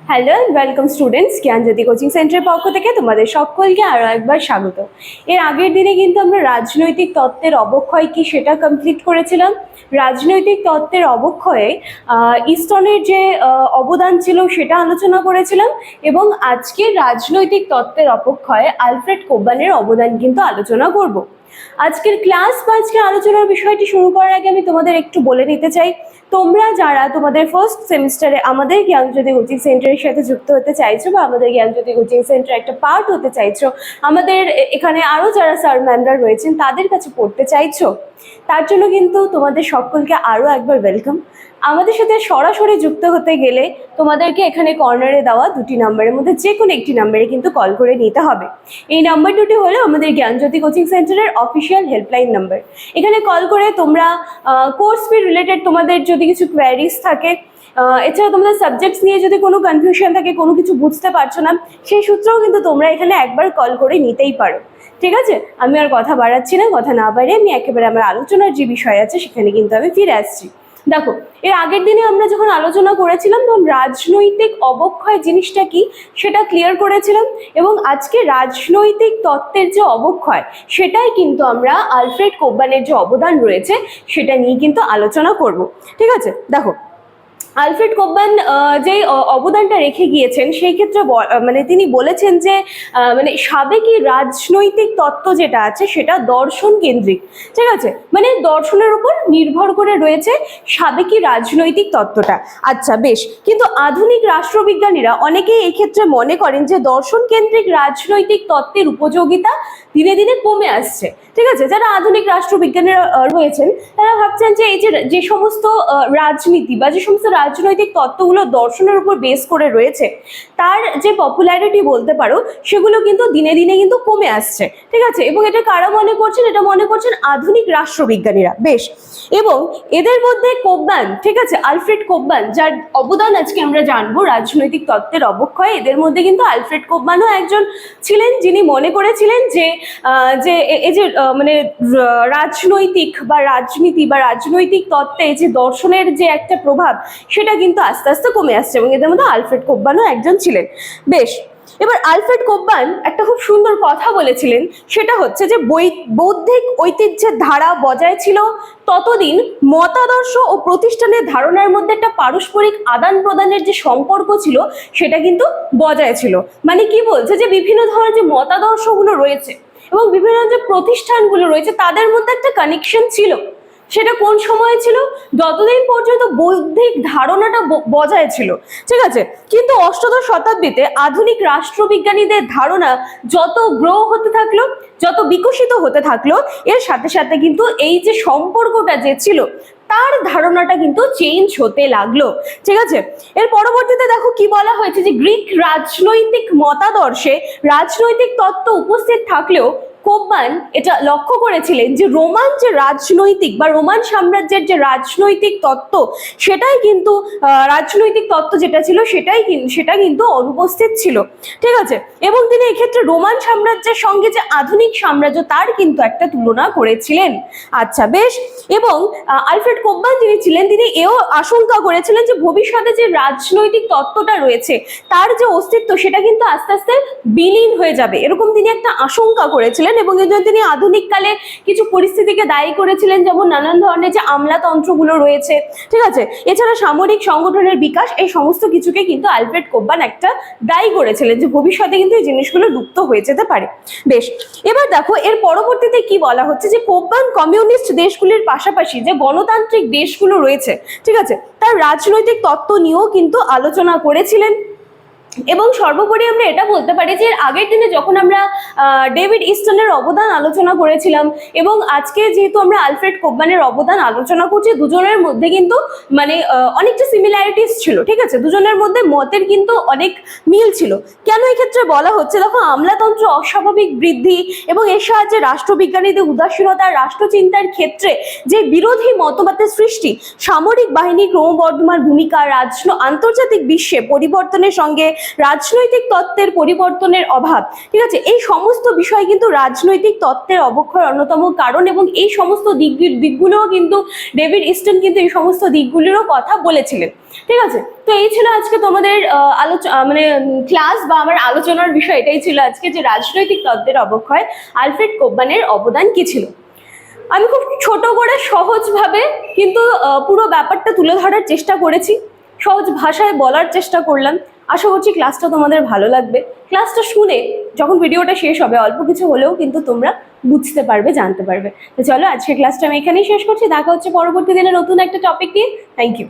Hello and welcome students, Gyanjyoti coaching সেন্টারের পক্ষ থেকে তোমাদের সকলকে আরও একবার স্বাগত। এর আগের দিনে কিন্তু আমরা রাজনৈতিক তত্ত্বের অবক্ষয় কি সেটা কমপ্লিট করেছিলাম। রাজনৈতিক তত্ত্বের অবক্ষয়ে ইস্টনের যে অবদান ছিল সেটা আলোচনা করেছিলাম, এবং আজকে রাজনৈতিক তত্ত্বের অবক্ষয়ে আলফ্রেড কোববানের অবদান কিন্তু আলোচনা করব। আজকের ক্লাস বা আজকের আলোচনার বিষয়টি শুরু করার আগে আমি তোমাদের একটু বলে নিতে চাই, তোমরা যারা তোমাদের ফার্স্ট সেমিস্টারে আমাদের জ্ঞানজ্যোতি কোচিং সেন্টারের সাথে যুক্ত হতে চাইছো বা আমাদের জ্ঞানজ্যোতি কোচিং সেন্টার একটা পার্ট হতে চাইছো, আমাদের এখানে আরও যারা স্যার ম্যামরা রয়েছেন তাদের কাছে পড়তে চাইছো, তার জন্য কিন্তু তোমাদের সকলকে আরও একবার ওয়েলকাম। আমাদের সাথে সরাসরি যুক্ত হতে গেলে তোমাদেরকে এখানে কর্নারে দেওয়া দুটি নাম্বারের মধ্যে যে কোনো একটি নাম্বারে কিন্তু কল করে নিতে হবে। এই নাম্বার দুটি হলো আমাদের জ্ঞানজ্যোতি কোচিং সেন্টারের অফিসিয়াল হেল্পলাইন নাম্বার। এখানে কল করে তোমরা কোর্স ফি রিলেটেড তোমাদের যদি কিছু কোয়ারিজ থাকে, এছাড়া তোমাদের সাবজেক্টস নিয়ে যদি কোনো কনফিউশন থাকে, কোনো কিছু বুঝতে পারছো না, সেই সূত্রেও কিন্তু তোমরা এখানে একবার কল করে নিতেই পারো। ঠিক আছে, আমি আর কথা বাড়াচ্ছি না, কথা না বাড়িয়ে আমি একেবারে আমার আলোচনার যে বিষয় আছে সেখানে কিন্তু আমি ফিরে আসছি। দেখো, এর আগের দিনে আমরা যখন আলোচনা করেছিলাম তখন রাজনৈতিক অবক্ষয় জিনিসটা কি সেটা ক্লিয়ার করেছিলাম, এবং আজকে রাজনৈতিক তত্ত্বের যে অবক্ষয় সেটাই কিন্তু আমরা আলফ্রেড কোববানের যে অবদান রয়েছে সেটা নিয়ে কিন্তু আলোচনা করব। ঠিক আছে, দেখো আলফ্রেড কোববান যে অবদানটা রেখে গিয়েছেন সেই ক্ষেত্রে মানে তিনি বলেছেন যে মানে সাবেকি রাজনৈতিক তত্ত্ব যেটা আছে সেটা দর্শন কেন্দ্রিক। ঠিক আছে, মানে দর্শনের উপর নির্ভর করে রয়েছে সাবেকি রাজনৈতিক তত্ত্বটা। আচ্ছা বেশ, কিন্তু আধুনিক রাষ্ট্রবিজ্ঞানীরা অনেকেই এই ক্ষেত্রে মনে করেন যে দর্শন কেন্দ্রিক রাজনৈতিক তত্ত্বের উপযোগিতা দিনে দিনে কমে আসছে। ঠিক আছে, যারা আধুনিক রাষ্ট্রবিজ্ঞানীরা রয়েছেন তারা ভাবছেন যে এই যে সমস্ত রাজনীতি বা যে সমস্ত রাজনৈতিক তত্ত্বগুলো দর্শনের উপর বেস করে রয়েছে তার যে পপুলারিটি বলতে পারো সেগুলো কিন্তু দিনে দিনে কিন্তু কমে আসছে। ঠিক আছে, এবং এটা কারা মনে করছেন? এটা মনে করছেন আধুনিক রাষ্ট্রবিজ্ঞানীরা। বেশ, এবং এদের মধ্যে কোববান, ঠিক আছে, আলফ্রেড কোববান যার অবদান আজকে আমরা জানবো রাজনৈতিক তত্ত্বের অবক্ষয়, এদের মধ্যে কিন্তু আলফ্রেড কোববানও একজন ছিলেন যিনি মনে করেছিলেন যে এই যে মানে রাজনৈতিক বা রাজনীতি বা রাজনৈতিক তত্ত্বে যে দর্শনের যে একটা প্রভাব সেটা কিন্তু আস্তে আস্তে কমে আসছে, এবং এদের মধ্যে আলফ্রেড কোববানও একজন ছিলেন। বেশ, এবার আলফ্রেড কোববান একটা খুব সুন্দর কথা বলেছিলেন, সেটা হচ্ছে যে বৌদ্ধিক ঐতিহ্যের ধারা বজায় ছিল ততদিন মতাদর্শ ও প্রতিষ্ঠানের ধারণার মধ্যে একটা পারস্পরিক আদান প্রদানের যে সম্পর্ক ছিল সেটা কিন্তু বজায় ছিল। মানে কি বলছে যে বিভিন্ন ধরনের যে মতাদর্শগুলো রয়েছে এবং বিভিন্ন যে প্রতিষ্ঠানগুলো রয়েছে তাদের মধ্যে একটা কানেকশন ছিল। সেটা কোন সময় ছিল? যতদিন পর্যন্ত বৌদ্ধিক ধারণাটা বজায় ছিল। ঠিক আছে, কিন্তু অষ্টাদশ শতাব্দীতে আধুনিক রাষ্ট্রবিজ্ঞানীদের ধারণা যত গ্রো হতে থাকলো, যত বিকশিত হতে থাকলো, এর সাথে সাথে কিন্তু এই যে সম্পর্কটা যে ছিল তার ধারণাটা কিন্তু চেঞ্জ হতে লাগলো। ঠিক আছে, এর পরবর্তীতে দেখো কি বলা হয়েছে যে গ্রিক রাজনৈতিক মতাদর্শে রাজনৈতিক তত্ত্ব উপস্থিত থাকলেও কোববান এটা লক্ষ্য করেছিলেন যে রোমান যে রাজনৈতিক বা রোমান সাম্রাজ্যের যে রাজনৈতিক তত্ত্ব সেটাই কিন্তু রাজনৈতিক তত্ত্ব যেটা ছিল সেটা কিন্তু অনুপস্থিত ছিল। ঠিক আছে, এবং তিনি এক্ষেত্রে রোমান সাম্রাজ্যের সঙ্গে যে আধুনিক সাম্রাজ্য তার কিন্তু একটা তুলনা করেছিলেন। আচ্ছা বেশ, এবং আলফ্রেড কোববান যিনি ছিলেন তিনি এও আশঙ্কা করেছিলেন যে ভবিষ্যতে যে রাজনৈতিক তত্ত্বটা রয়েছে তার যে অস্তিত্ব সেটা কিন্তু আস্তে আস্তে বিলীন হয়ে যাবে, এরকম তিনি একটা আশঙ্কা করেছিলেন, এবং এই জন্য তিনি আধুনিক কালে কিছু পরিস্থিতিকে দায়ী করেছিলেন, যেমন নানান ধরনের যে আমলাতন্ত্রগুলো রয়েছে, ঠিক আছে, এছাড়া সামরিক সংগঠনের বিকাশ, এই সমস্ত কিছুকে কিন্তু আলফ্রেড কোববান একটা দায়ী করেছিলেন যে ভবিষ্যতে কিন্তু এই জিনিসগুলো লুপ্ত হয়ে যেতে পারে। বেশ, এবার দেখো এর পরবর্তীতে কি বলা হচ্ছে যে কোববান কমিউনিস্ট দেশগুলির পাশাপাশি যে গণতান্ত্রিক দেশগুলো রয়েছে, ঠিক আছে, তার রাজনৈতিক তত্ত্ব নিয়েও কিন্তু আলোচনা করেছিলেন। এবং সর্বোপরি আমরা এটা বলতে পারি যে আগের দিনে যখন আমরা ডেভিড ইস্টনের অবদান আলোচনা করেছিলাম এবং আজকে যেহেতু আমরা আলফ্রেড কোববানের অবদান আলোচনা করছি, দুজনের মধ্যে কিন্তু মানে অনেকটা সিমিলারিটিস ছিল। ঠিক আছে, দুজনের মধ্যে মতের কিন্তু অনেক মিল ছিল। কেন এক্ষেত্রে বলা হচ্ছে? দেখো, আমলাতন্ত্র অস্বাভাবিক বৃদ্ধি এবং এর সাহায্যে রাষ্ট্রবিজ্ঞানীদের উদাসীনতা, রাষ্ট্রচিন্তার ক্ষেত্রে যে বিরোধী মতবাদের সৃষ্টি, সামরিক বাহিনীর ক্রমবর্ধমান ভূমিকা, আন্তর্জাতিক বিশ্বে পরিবর্তনের সঙ্গে রাজনৈতিক তত্ত্বের পরিবর্তনের অভাব, ঠিক আছে, এই সমস্ত বিষয় কিন্তু রাজনৈতিক তত্ত্বের অবক্ষয়ের অন্যতম কারণ, এবং এই সমস্ত দিকগুলোও কিন্তু ডেভিড ইস্টন কিন্তু এই সমস্ত দিকগুলিরও কথা বলেছিলেন। ঠিক আছে, তো এই ছিল আজকে তোমাদের মানে ক্লাস বা আমার আলোচনার বিষয় এটাই ছিল আজকে, যে রাজনৈতিক তত্ত্বের অবক্ষয় আলফ্রেড কোপম্যানের অবদান কি ছিল। আমি খুব ছোট করে সহজভাবে কিন্তু পুরো ব্যাপারটা তুলে ধরার চেষ্টা করেছি, সহজ ভাষায় বলার চেষ্টা করলাম। আশা করছি ক্লাসটা তোমাদের ভালো লাগবে। ক্লাসটা শুনে যখন ভিডিওটা শেষ হবে অল্প কিছু হলেও কিন্তু তোমরা বুঝতে পারবে, জানতে পারবে। তো চলো আজকে ক্লাসটা আমি এখানেই শেষ করছি, দেখা হচ্ছে পরবর্তী দিনে নতুন একটা টপিক নিয়ে। Thank you.